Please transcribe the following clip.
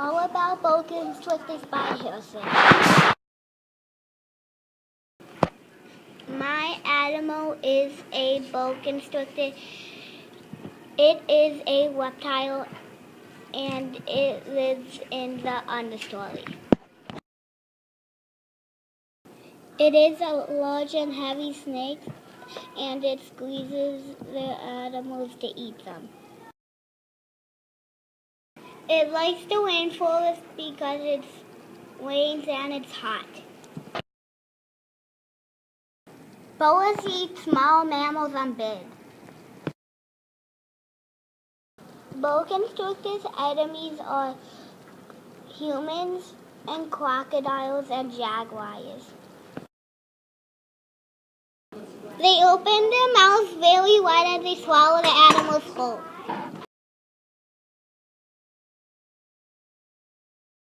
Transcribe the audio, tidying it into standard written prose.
All about boa constrictors by Harrison. My animal is a boa constrictor. It is a reptile and it lives in the understory. It is a large and heavy snake and it squeezes the animals to eat them. It likes the rainforest because it rains and it's hot. Boas eat small mammals and birds. Boa constrictors' enemies are humans and crocodiles and jaguars. They open their mouths very wide as they swallow the animals whole.